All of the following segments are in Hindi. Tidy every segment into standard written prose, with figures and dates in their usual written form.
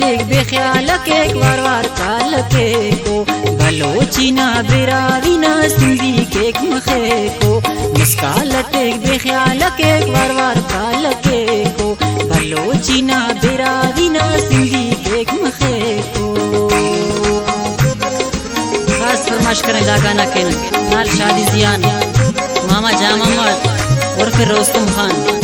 एक बेख्याल के एक वार काल के को बलोची ना बिरावी ना सिंधी के एक मखे को मुस्कालत एक बेख्याल के एक वार काल के को बलोची ना बिरावी ना सिंधी के एक मखे को खास फरमाश करें दा गाना के नाल शादी जियान मामा जामा मर्द और फिर रोस्तम खान।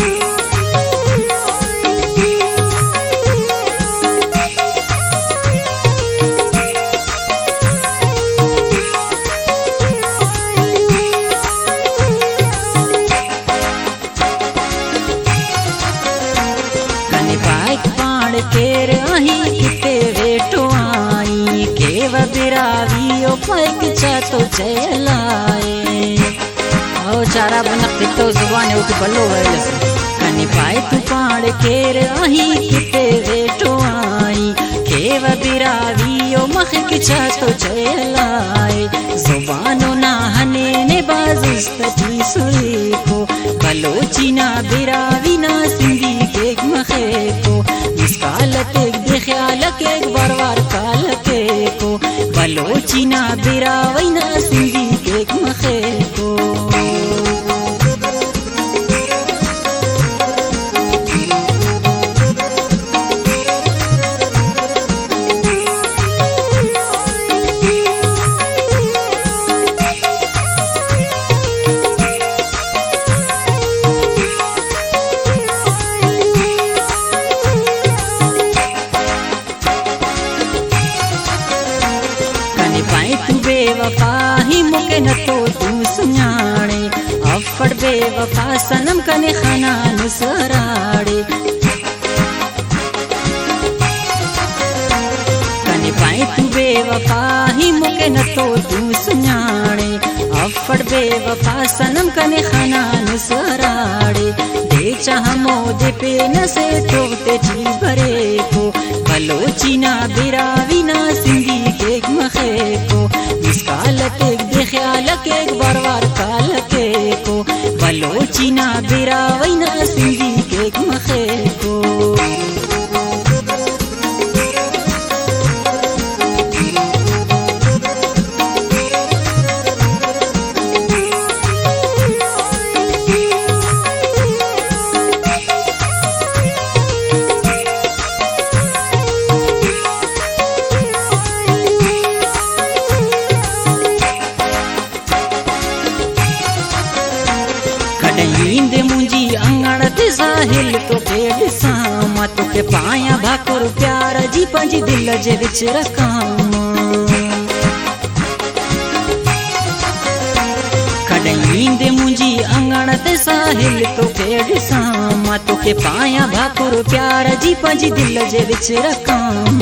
केर आही किते वेटो आई केव बिरावियो पैक चातो चलाए ओ चारा बनक तो जुबान उठ बल्लो वेलस कनी पाए तू पाड़ केर आही किते वेटो आई केव बिरावियो मखक चातो चलाए जुबानो ना हने ने बाजुस्ती सुई को बलोची ना बिरावी ना सिंधी के मखे को मुस्कालत एक बेख्याल के एक वार काल के को बलोची ना बिरावी ना सिंधी के मखे को। बेवफा ही मुके न तो तू सुनाणे अफड़ बेवफा सनम कने खाना नुसराड़े कने पाए तू बेवफा ही मुके न तो तू सुनाणे अफड़ बेवफा सनम कने खाना नुसराड़े दे चाह मोदे पे न से तो ते जी भरे को बलोची ना बिरावी ना सिंधी के मखे को मुस्कालत एक बेख्याल के एक वार काल के को बलोची ना बिरावी ना सिंधी के मखे को। नींद मुंजी अंगड़ ते साहिल तो के सामा तो के पाया भाकुर प्यार जी पंज दिल जे विच रखाम कॾहिं नींद मुंजी अंगड़ ते साहिल तो के सामा तो के पाया भाकुर प्यार जी पंज दिल जे विच रखाम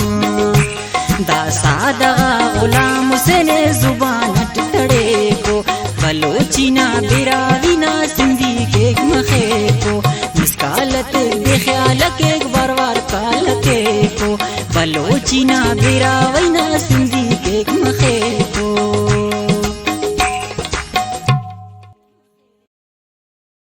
दासादा गुलाम से ने जुबान टड़े को बलोची ना बिरावी ना सिंधी के मखे को मुस्कालत बेख्याल के एक वार काल के को बलोची ना बिरावी ना सिंधी